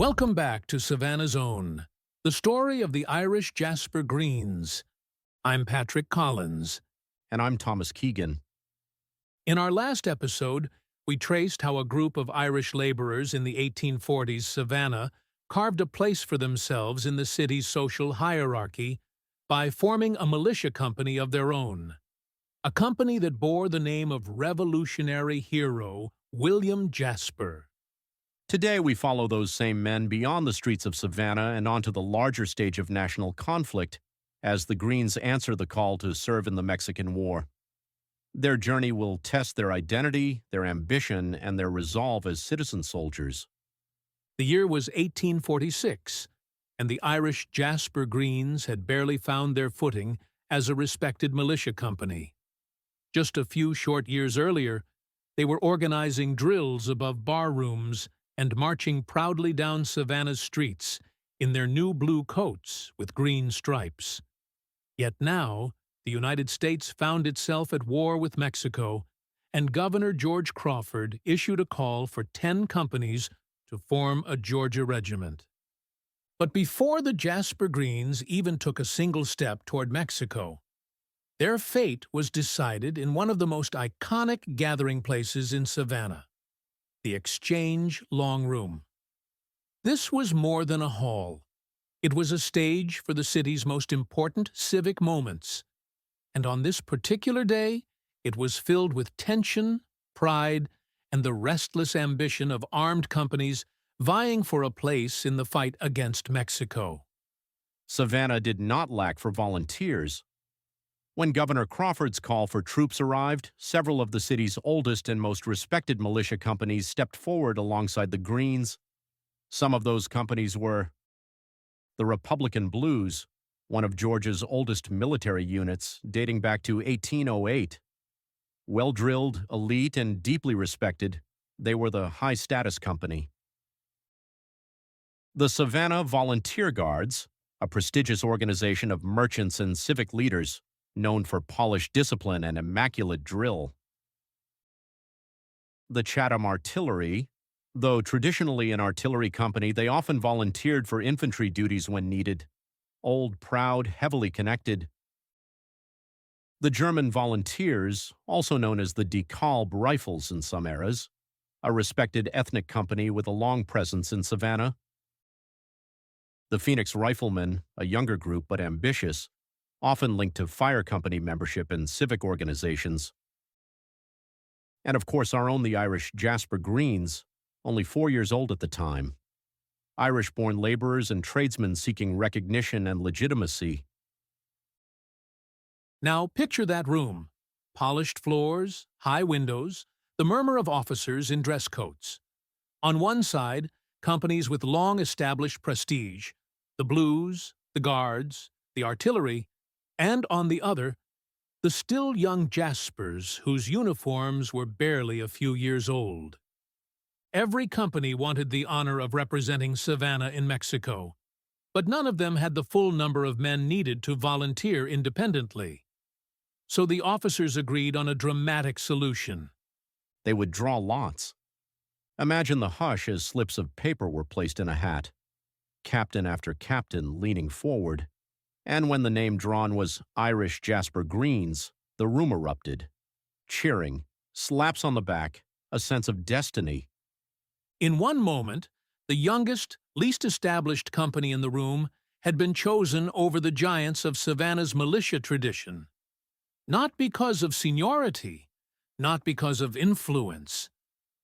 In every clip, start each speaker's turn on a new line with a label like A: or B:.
A: Welcome back to Savannah's Own, the story of the Irish Jasper Greens. I'm Patrick Collins.
B: And I'm Thomas Keegan.
A: In our last episode, we traced how a group of Irish laborers in the 1840s Savannah carved a place for themselves in the city's social hierarchy by forming a militia company of their own. A company that bore the name of revolutionary hero William Jasper.
B: Today we follow those same men beyond the streets of Savannah and onto the larger stage of national conflict as the Greens answer the call to serve in the Mexican War. Their journey will test their identity, their ambition, and their resolve as citizen soldiers.
A: The year was 1846, and the Irish Jasper Greens had barely found their footing as a respected militia company. Just a few short years earlier, they were organizing drills above bar rooms and marching proudly down Savannah's streets in their new blue coats with green stripes. Yet now, the United States found itself at war with Mexico, and Governor George Crawford issued a call for 10 companies to form a Georgia regiment. But before the Jasper Greens even took a single step toward Mexico, their fate was decided in one of the most iconic gathering places in Savannah, the Exchange Long Room. This was more than a hall. It was a stage for the city's most important civic moments. And on this particular day, it was filled with tension, pride, and the restless ambition of armed companies vying for a place in the fight against Mexico.
B: Savannah did not lack for volunteers. When Governor Crawford's call for troops arrived, several of the city's oldest and most respected militia companies stepped forward alongside the Greens. Some of those companies were the Republican Blues, one of Georgia's oldest military units, dating back to 1808. Well-drilled, elite, and deeply respected, they were the high-status company. The Savannah Volunteer Guards, a prestigious organization of merchants and civic leaders, known for polished discipline and immaculate drill. The Chatham Artillery, though traditionally an artillery company, they often volunteered for infantry duties when needed. Old, proud, heavily connected. The German Volunteers, also known as the DeKalb Rifles in some eras, a respected ethnic company with a long presence in Savannah. The Phoenix Riflemen, a younger group but ambitious, often linked to fire company membership and civic organizations. And of course our own the Irish Jasper Greens, only 4 years old at the time. Irish-born laborers and tradesmen seeking recognition and legitimacy.
A: Now picture that room. Polished floors, high windows, the murmur of officers in dress coats. On one side, companies with long-established prestige, the Blues, the Guards, the Artillery, and on the other, the still young Jaspers whose uniforms were barely a few years old. Every company wanted the honor of representing Savannah in Mexico, but none of them had the full number of men needed to volunteer independently. So the officers agreed on a dramatic solution.
B: They would draw lots. Imagine the hush as slips of paper were placed in a hat, captain after captain leaning forward. And when the name drawn was Irish Jasper Greens, the room erupted. Cheering, slaps on the back, a sense of destiny.
A: In one moment, the youngest, least established company in the room had been chosen over the giants of Savannah's militia tradition. Not because of seniority, not because of influence,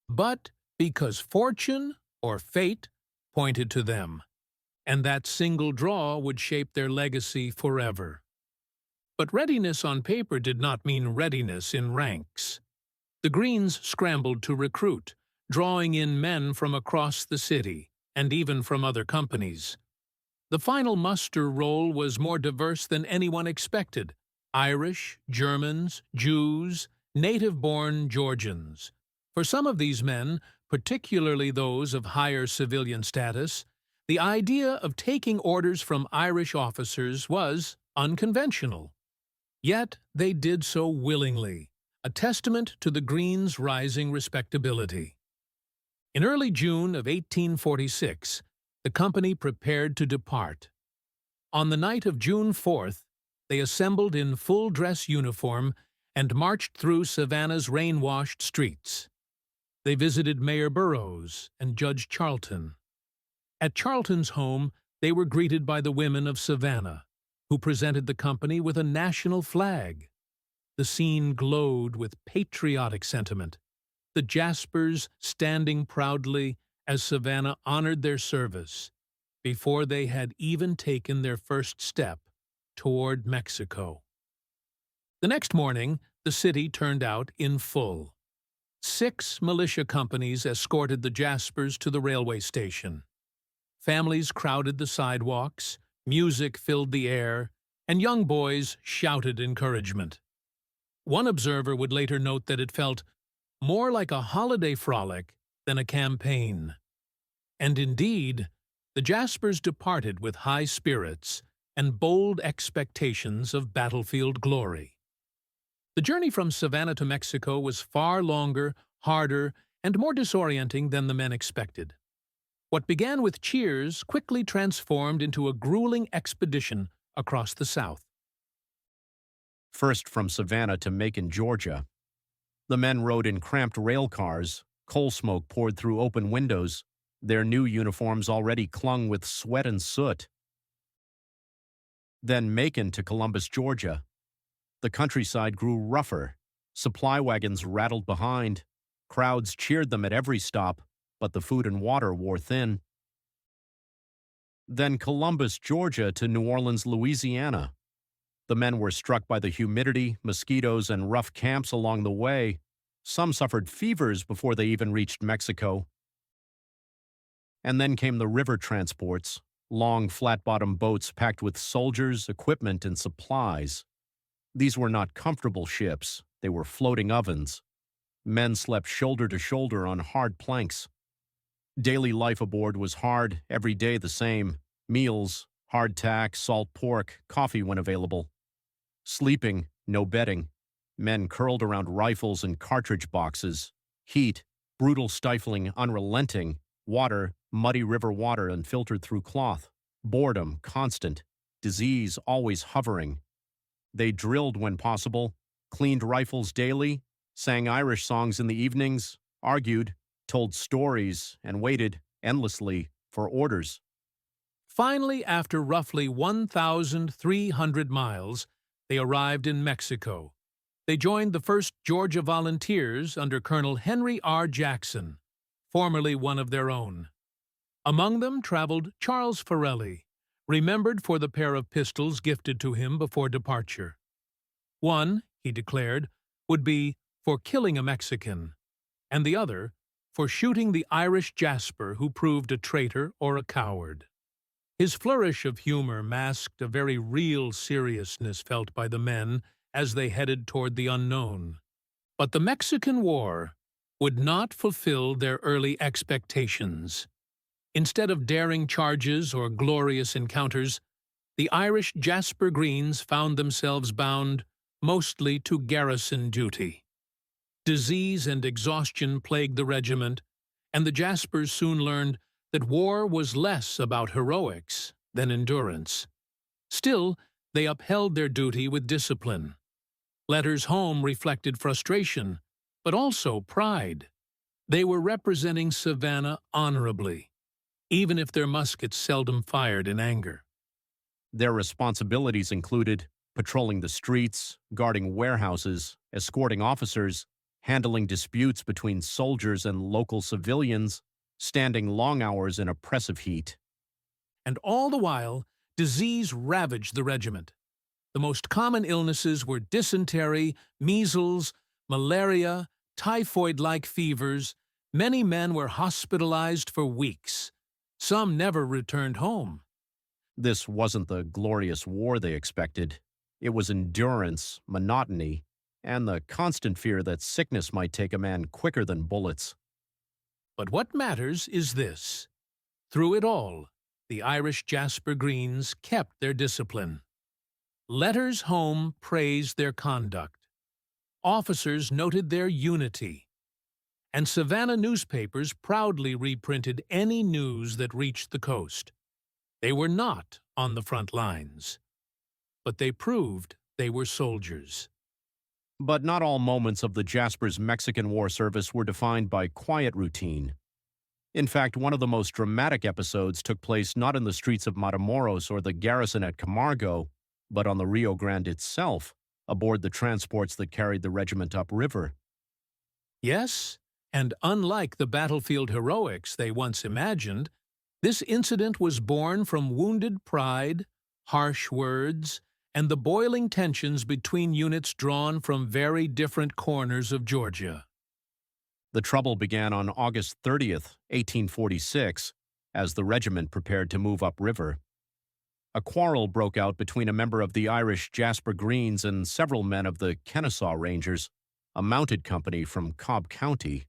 A: but because fortune or fate pointed to them, and that single draw would shape their legacy forever. But readiness on paper did not mean readiness in ranks. The Greens scrambled to recruit, drawing in men from across the city, and even from other companies. The final muster roll was more diverse than anyone expected: Irish, Germans, Jews, native-born Georgians. For some of these men, particularly those of higher civilian status, the idea of taking orders from Irish officers was unconventional. Yet they did so willingly, a testament to the Greens' rising respectability. In early June of 1846, the company prepared to depart. On the night of June 4th, they assembled in full-dress uniform and marched through Savannah's rain-washed streets. They visited Mayor Burroughs and Judge Charlton. At Charlton's home, they were greeted by the women of Savannah, who presented the company with a national flag. The scene glowed with patriotic sentiment, the Jaspers standing proudly as Savannah honored their service before they had even taken their first step toward Mexico. The next morning, the city turned out in full. 6 militia companies escorted the Jaspers to the railway station. Families crowded the sidewalks, music filled the air, and young boys shouted encouragement. One observer would later note that it felt more like a holiday frolic than a campaign. And indeed, the Jaspers departed with high spirits and bold expectations of battlefield glory. The journey from Savannah to Mexico was far longer, harder, and more disorienting than the men expected. What began with cheers quickly transformed into a grueling expedition across the South.
B: First from Savannah to Macon, Georgia. The men rode in cramped rail cars, coal smoke poured through open windows, their new uniforms already clung with sweat and soot. Then Macon to Columbus, Georgia. The countryside grew rougher, supply wagons rattled behind, crowds cheered them at every stop, but the food and water wore thin. Then Columbus, Georgia to New Orleans, Louisiana. The men were struck by the humidity, mosquitoes, and rough camps along the way. Some suffered fevers before they even reached Mexico. And then came the river transports, long flat-bottom boats packed with soldiers, equipment, and supplies. These were not comfortable ships, they were floating ovens. Men slept shoulder to shoulder on hard planks. Daily life aboard was hard, every day the same. Meals, hardtack, salt pork, coffee when available. Sleeping, no bedding. Men curled around rifles and cartridge boxes. Heat, brutal, stifling, unrelenting. Water, muddy river water unfiltered through cloth. Boredom, constant. Disease, always hovering. They drilled when possible, cleaned rifles daily, sang Irish songs in the evenings, argued, told stories, and waited, endlessly, for orders.
A: Finally, after roughly 1,300 miles, they arrived in Mexico. They joined the 1st Georgia Volunteers under Colonel Henry R. Jackson, formerly one of their own. Among them traveled Charles Farelli, remembered for the pair of pistols gifted to him before departure. One, he declared, would be for killing a Mexican, and the other for shooting the Irish Jasper who proved a traitor or a coward. His flourish of humor masked a very real seriousness felt by the men as they headed toward the unknown. But the Mexican War would not fulfill their early expectations. Instead of daring charges or glorious encounters, the Irish Jasper Greens found themselves bound mostly to garrison duty. Disease and exhaustion plagued the regiment, and the Jaspers soon learned that war was less about heroics than endurance. Still, they upheld their duty with discipline. Letters home reflected frustration, but also pride. They were representing Savannah honorably, even if their muskets seldom fired in anger.
B: Their responsibilities included patrolling the streets, guarding warehouses, escorting officers, handling disputes between soldiers and local civilians, standing long hours in oppressive heat.
A: And all the while, disease ravaged the regiment. The most common illnesses were dysentery, measles, malaria, typhoid-like fevers. Many men were hospitalized for weeks. Some never returned home.
B: This wasn't the glorious war they expected. It was endurance, monotony, and the constant fear that sickness might take a man quicker than bullets.
A: But what matters is this. Through it all, the Irish Jasper Greens kept their discipline. Letters home praised their conduct. Officers noted their unity. and Savannah newspapers proudly reprinted any news that reached the coast. They were not on the front lines, but they proved they were soldiers.
B: But not all moments of the Jasper's Mexican War service were defined by quiet routine. In fact, one of the most dramatic episodes took place not in the streets of Matamoros or the garrison at Camargo, but on the Rio Grande itself, aboard the transports that carried the regiment upriver.
A: Yes, and unlike the battlefield heroics they once imagined, this incident was born from wounded pride, harsh words, and the boiling tensions between units drawn from very different corners of Georgia.
B: The trouble began on August 30th, 1846, as the regiment prepared to move upriver. A quarrel broke out between a member of the Irish Jasper Greens and several men of the Kennesaw Rangers, a mounted company from Cobb County.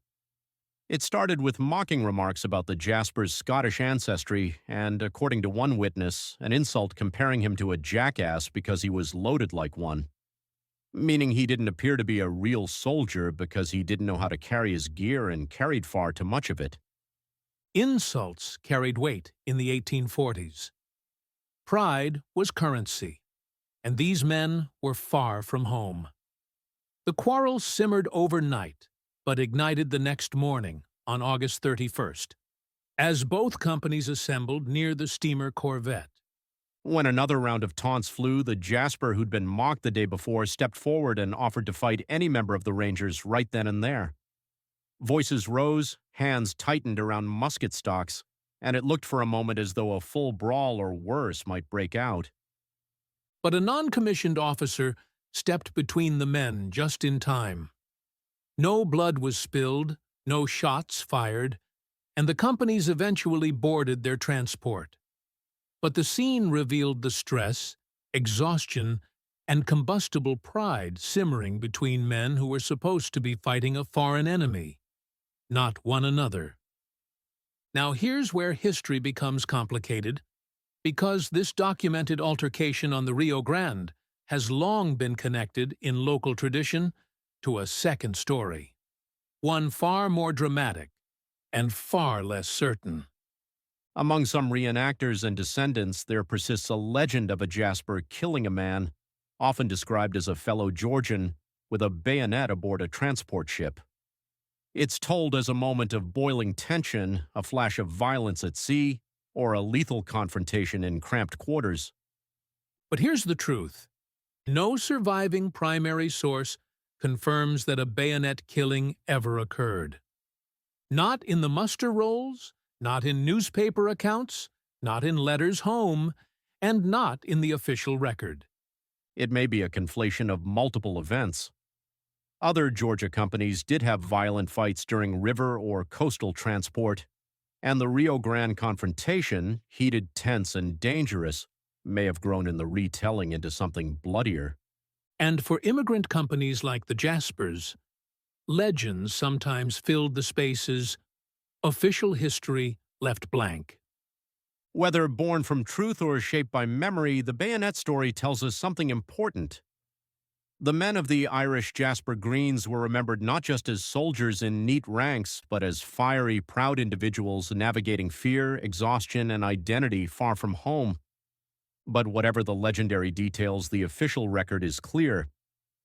B: It started with mocking remarks about the Jasper's Scottish ancestry and, according to one witness, an insult comparing him to a jackass because he was loaded like one, meaning he didn't appear to be a real soldier because he didn't know how to carry his gear and carried far too much of it.
A: Insults carried weight in the 1840s. Pride was currency, and these men were far from home. The quarrel simmered overnight, but ignited the next morning, on August 31st, as both companies assembled near the steamer Corvette.
B: When another round of taunts flew, the Jasper who'd been mocked the day before stepped forward and offered to fight any member of the Rangers right then and there. Voices rose, hands tightened around musket stocks, and it looked for a moment as though a full brawl or worse might break out.
A: But a non-commissioned officer stepped between the men just in time. No blood was spilled, no shots fired, and the companies eventually boarded their transport. But the scene revealed the stress, exhaustion, and combustible pride simmering between men who were supposed to be fighting a foreign enemy, not one another. Now here's where history becomes complicated, because this documented altercation on the Rio Grande has long been connected in local tradition to a second story, one far more dramatic and far less certain.
B: Among some reenactors and descendants, there persists a legend of a Jasper killing a man, often described as a fellow Georgian, with a bayonet aboard a transport ship. It's told as a moment of boiling tension, a flash of violence at sea, or a lethal confrontation in cramped quarters.
A: But here's the truth. No surviving primary source confirms that a bayonet killing ever occurred. Not in the muster rolls, not in newspaper accounts, not in letters home, and not in the official record.
B: It may be a conflation of multiple events. Other Georgia companies did have violent fights during river or coastal transport, and the Rio Grande confrontation, heated, tense, and dangerous, may have grown in the retelling into something bloodier.
A: And for immigrant companies like the Jaspers, legends sometimes filled the spaces official history left blank.
B: Whether born from truth or shaped by memory, the bayonet story tells us something important. The men of the Irish Jasper Greens were remembered not just as soldiers in neat ranks, but as fiery, proud individuals navigating fear, exhaustion, and identity far from home. But whatever the legendary details, the official record is clear.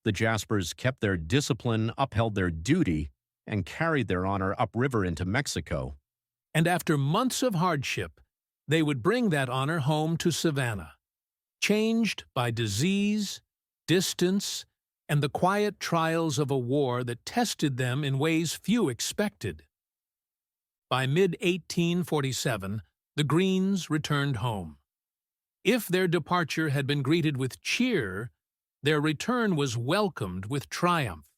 B: The Jaspers kept their discipline, upheld their duty, and carried their honor upriver into Mexico.
A: And after months of hardship, they would bring that honor home to Savannah, changed by disease, distance, and the quiet trials of a war that tested them in ways few expected. By mid-1847, the Greens returned home. If their departure had been greeted with cheer, their return was welcomed with triumph.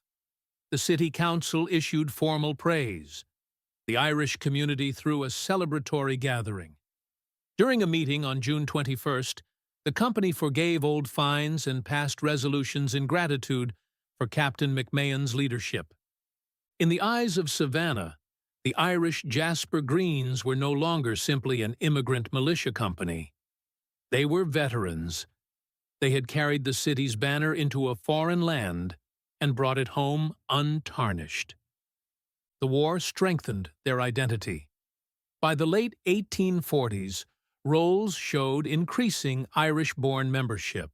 A: The city council issued formal praise. The Irish community threw a celebratory gathering. During a meeting on June 21st, the company forgave old fines and passed resolutions in gratitude for Captain McMahon's leadership. In the eyes of Savannah, the Irish Jasper Greens were no longer simply an immigrant militia company. They were veterans. They had carried the city's banner into a foreign land and brought it home untarnished. The war strengthened their identity. By the late 1840s, rolls showed increasing Irish-born membership.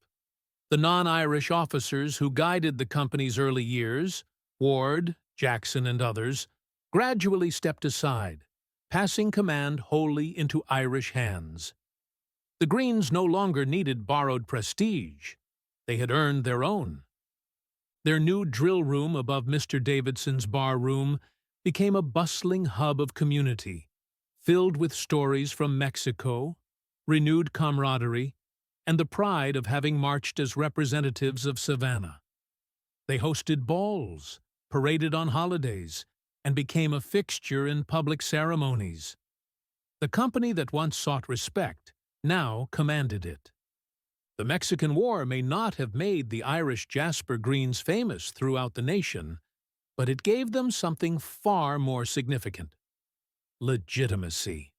A: The non-Irish officers who guided the company's early years, Ward, Jackson, and others, gradually stepped aside, passing command wholly into Irish hands. The Greens no longer needed borrowed prestige. They had earned their own. Their new drill room above Mr. Davidson's bar room became a bustling hub of community, filled with stories from Mexico, renewed camaraderie, and the pride of having marched as representatives of Savannah. They hosted balls, paraded on holidays, and became a fixture in public ceremonies. The company that once sought respect now commanded it. The Mexican War may not have made the Irish Jasper Greens famous throughout the nation, but it gave them something far more significant: legitimacy.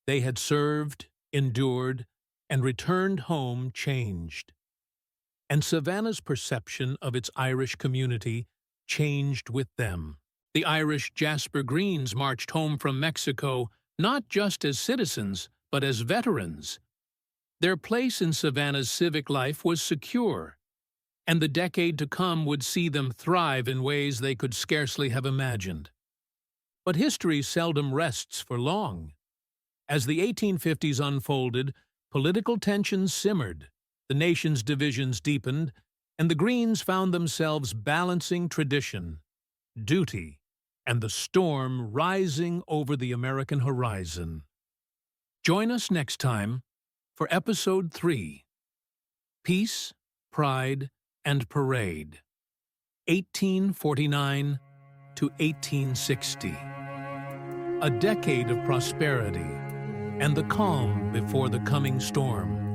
A: They had served, endured, and returned home changed. And Savannah's perception of its Irish community changed with them. The Irish Jasper Greens marched home from Mexico not just as citizens, but as veterans. Their place in Savannah's civic life was secure, and the decade to come would see them thrive in ways they could scarcely have imagined. But history seldom rests for long. As the 1850s unfolded, political tensions simmered, the nation's divisions deepened, and the Greens found themselves balancing tradition, duty, and the storm rising over the American horizon. Join us next time for Episode 3, Peace, Pride, and Parade, 1849 to 1860. A decade of prosperity and the calm before the coming storm.